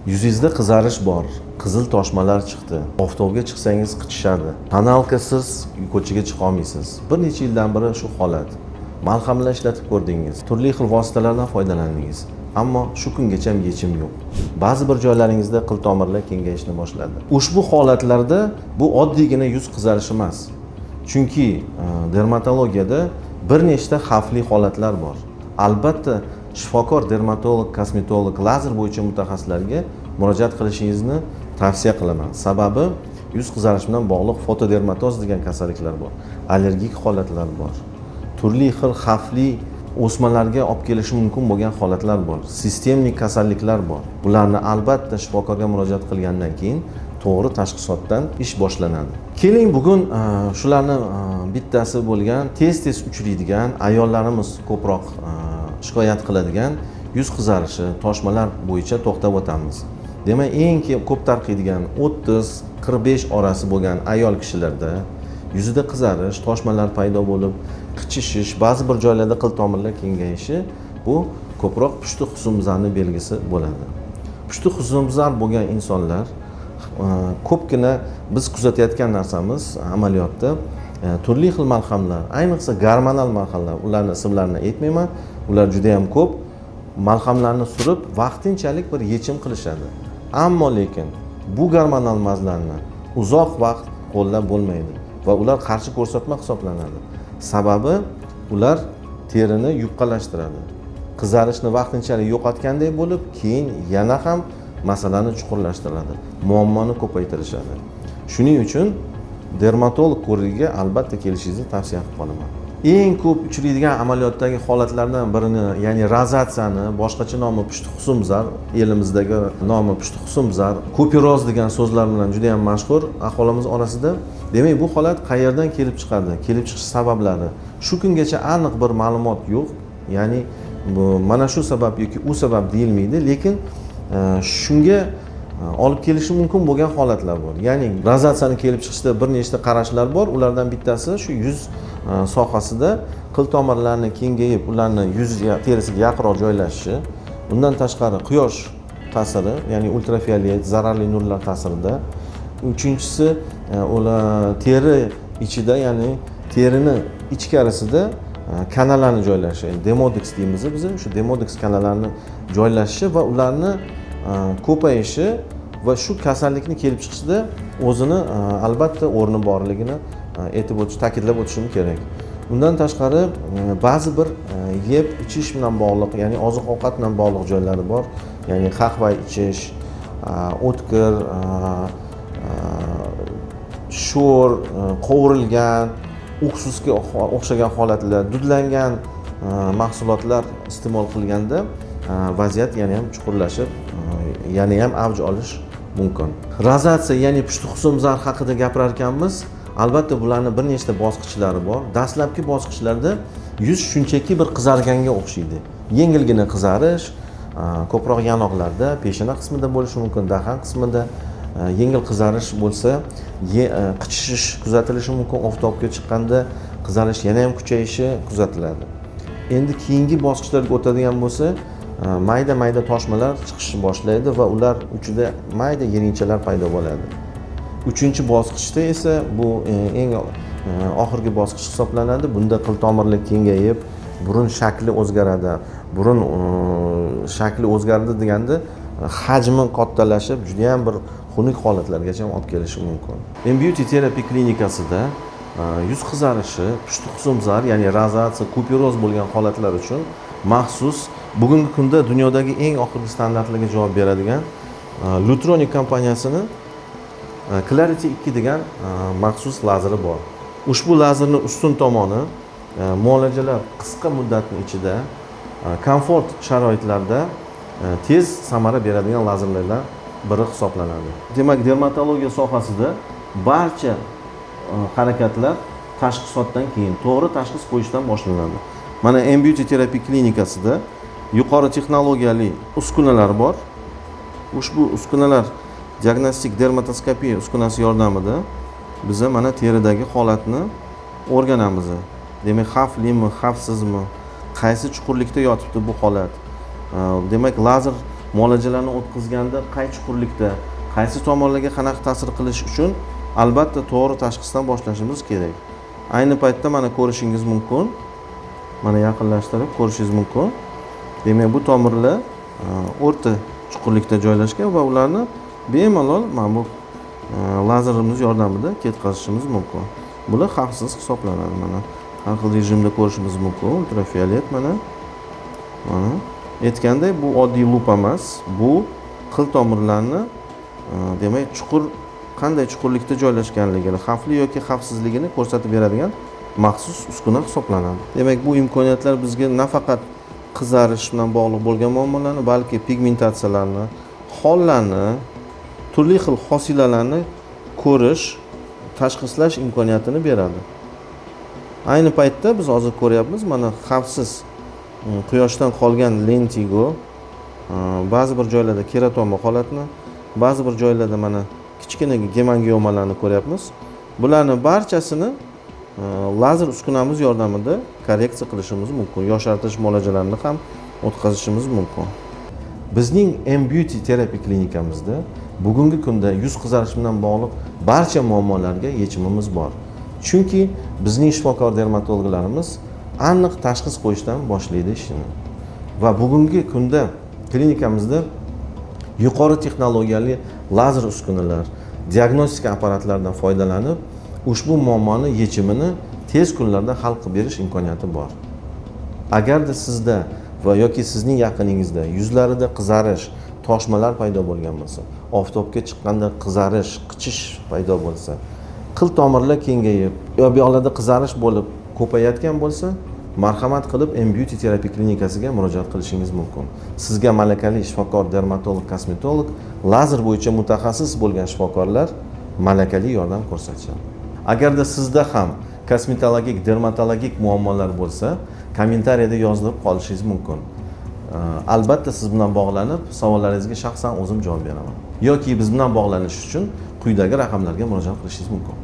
Yuzingizda qizarish bor, qizil toshmalar chiqdi. Oftobga chiqsangiz qichishadi. Tonalkasiz ko'chaga chiqa olmaysiz. Bir necha yildan beri shu holat. Malhamlar ishlatib ko'rdingiz, turli xil vositalardan foydalandingiz. Ammo shu kungacha yechim yo'q. Ba'zi bir joylaringizda qil tomirlar kengayishni boshladi. Ushbu holatlarda bu oddiygina yuz qizarishi emas. Chunki dermatologiyada bir nechta xavfli holatlar bor. Albatta, shifokor, dermatolog, kosmetolog, lazer bo'yicha mutaxassislarga murojaat qilishingizni tavsiya qilaman. Sababi yuz qizarishi bilan bog'liq fotodermatoz degan kasalliklar bor, allergik holatlar bor, turli xil xavfli o'smalarga olib kelishi mumkin bo'lgan holatlar bor, sistemik kasalliklar bor. Bularni albatta shifokorga murojaat qilgandan keyin to'g'ri tashxisotdan ish boshlanadi. Keling bugun shularni bittasi bo'lgan, tez uchraydigan, ayollarimiz ko'proq shikoyat qiladigan yuz qizarishi, toshmalar bo'yicha to'xtab o'tamiz. Demak, eng ko'p tarqaydigan 30-45 orasi bo'lgan ayol kishilarda yuzida qizarish, toshmalar paydo bo'lib, qichishish, ba'zi bir joylarda qil tomirlar kengayishi bu ko'proq pushti husnbuzarning belgisi bo'ladi. Pushti husnbuzar bo'lgan insonlar ko'pgina biz kuzatayotgan narsamiz amaliyotda turli xil malhamlar, ayniqsa gormonal malhamlar, ularning ismlarini aytmayman, ular juda ham ko'p malhamlarni surib vaqtinchalik bir yechim qilishadi. Ammo lekin bu gormonal mazlarni uzoq vaqt qo'llab bo'lmaydi va ular qarshi ko'rsatma hisoblanadi. Sababi ular terini yupqalashtiradi. Qizarishni vaqtinchalik yo'qotganday bo'lib, keyin yana ham masalani chuqurlashtiradi, muammoni ko'paytirishadi. Shuning uchun dermatolog ko'rigiga albatta kelishingizni tavsiya qilib qolaman. Eng ko'p uchraydigan amaliyotdagi holatlardan birini, ya'ni rozatsiyani, boshqacha nomi pushti husnbuzar, elimizdagi nomi pushti husnbuzar, kupiroz degan so'zlar bilan juda ham mashhur aholimiz orasida. Demak, bu holat qayerdan kelib chiqadi? Kelib chiqish sabablari shu kungacha aniq bir ma'lumot yo'q. Ya'ni mana shu sabab yoki u sabab deyilmaydi, lekin shunga olib kelishi mumkin bo'lgan holatlar bor. Ya'ni rozatsiyani kelib chiqishda bir nechta qarashlar bor. Ulardan bittasi shu yuz sohasida qil tomirlarni kengayib, ularni yuz terisiga yaqinroq joylashishi. Bundan tashqari quyosh ta'siri, ya'ni ultrafiolet zararli nurlar ta'sirida. Uchinchisi, ular teri ichida, ya'ni terini ichkarisida kanallarni joylashishi, demodex deymiz biz, shu demodex kanallarni joylashishi va ularni ko'payishi va shu kasallikni kelib chiqishida o'zini albatta o'rni borligini aytib o'tish, ta'kidlab o'tishim kerak. Undan tashqari ba'zi bir yeb ichish bilan bog'liq, ya'ni oziq-ovqat bilan bog'liq joylari bor. Ya'ni qahva ichish, o'tkir, sho'r, qovurilgan, уксусga o'xshagan holatlar, dudlangan mahsulotlar iste'mol qilganda vaziyat yana ham chuqurlashib, yana ham avj olish mumkin. Rozatsiya, ya'ni pushti husnbuzar haqida gapirar ekanmiz. Albatta bularning bir nechta bosqichlari bor. Dastlabki bosqichlarda yuz shunchaki bir qizarganga o'xshaydi. Yengilgina qizarish, ko'proq yanoqlarda, peshona qismida bo'lishi mumkin, dahan qismida yengil qizarish bo'lsa, qichishish kuzatilishi mumkin. Oftobga chiqqanda qizarish yana ham kuchayishi kuzatiladi. Endi keyingi bosqichlarga o'tadigan bo'lsa, mayda toshmalar chiqishni boshlaydi va ular uchida mayda yerinchalar paydo bo'ladi. Uchinchi bosqichda esa bu eng oxirgi bosqich hisoblanadi. Bunda qil tomirlar kengayib, burun shakli o'zgaradi. Burun shakli o'zgardi deganda hajmi kattalashib, juda ham bir xunuk holatlargacha olib kelishi mumkin. Beauty terapi klinikasida yuz qizarishi, pushti husnbuzar, ya'ni rozatsiya, kupiroz bo'lgan holatlar uchun maxsus bugungi kunda dunyodagi eng oxirgi standartlarga javob beradigan Lutronic kompaniyasining Clarity 2 degan maxsus lazeri bor. Ushbu lazerning ustun tomoni muolajalar qisqa muddatning ichida komfort sharoitlarda tez samara beradigan lazerlardan biri hisoblanadi. Demak, dermatologiya sohasida barcha harakatlar tashxisotdan keyin, to'g'ri tashxis qo'yishdan boshlanadi. Mana Beauty terapi klinikasida yuqori texnologiyali uskunalar bor. Ushbu uskunalar diagnostik dermatoskopiya uskunasi yordamida biz mana teridagi holatni o'rganamiz. Demak, xavflimi, xavfsizmi, qaysi chuqurlikda yotibdi bu holat. Demak, lazer muolajalarni o'tkazganda qay chuqurlikda, qaysi tomonlarga qanaqa ta'sir qilishi uchun albatta to'g'ri tashxisdan boshlashimiz kerak. Ayni paytda mana ko'rishingiz mumkin. Mana yaqinlashtirib ko'rishingiz mumkin. Demak, bu tomirlar o'rta chuqurlikda joylashgan va ularni bemalol mana bu lazerimiz yordamida ketkazishimiz mumkin. Bular xavfsiz hisoblanadi. Mana har xil rejimda ko'rishimiz mumkin. Ultrafiolet mana. Aytganday, bu oddiy lupa emas. Bu qil tomirlarni demak chuqur qanday chuqurlikda joylashganligini, xavfli yoki xavfsizligini ko'rsatib beradigan maxsus uskuna hisoblanadi. Demak, bu imkoniyatlar bizga nafaqat qizarish bilan bog'liq bo'lgan muammolarni, balki pigmentatsiyalarni, hollarni, turli xil hosilalarni ko'rish, tashxislash imkoniyatini beradi. Ayni paytda biz hozir ko'ryapmiz, mana xavfsiz quyoshdan qolgan lentigo, ba'zi bir joylarda keratoma holatni, ba'zi bir joylarda mana kichkina gemangiomalarni ko'ryapmiz. Bularni barchasini lazer uskunamiz yordamida korreksiya qilishimiz mumkin. Yoshartirish muolajalarini ham o'tkazishimiz mumkin. Bizning M-Beauty terapiya klinikamizda bugungi kunda yuz qizarishi bilan bog'liq barcha muammolarga yechimimiz bor. Chunki bizning shifokor dermatologlarimiz aniq tashxis qo'yishdan boshlaydi ishini. Va bugungi kunda klinikamizda yuqori texnologiyali lazer uskunalar, diagnostika apparatlaridan foydalanib, ushbu muammoni yechimini tez kunlarda hal qilib berish imkoniyati bor. Agarda sizda va yoki sizning yaqiningizda yuzlarida qizarish, toshmalar paydo bo'lgan bo'lsa, oftobga chiqqanda qizarish, qichish paydo bo'lsa, qil tomirlar kengayib, bu yoqlarda qizarish bo'lib ko'payayotgan bo'lsa, marhamat qilib M-Beauty terapiya klinikasiga murojaat qilishingiz mumkin. Sizga malakali shifokor, dermatolog, kosmetolog, lazer bo'yicha mutaxassis bo'lgan shifokorlar malakali yordam ko'rsatishadi. Agarda sizda ham kosmetologik, dermatologik muammolar bo'lsa, kommentariyada yozib qolishingiz mumkin. Albatta siz bilan bog'lanib, savollaringizga shaxsan o'zim javob beraman. Yoki biz bilan bog'lanish uchun quyidagi raqamlarga murojaat qilishingiz mumkin.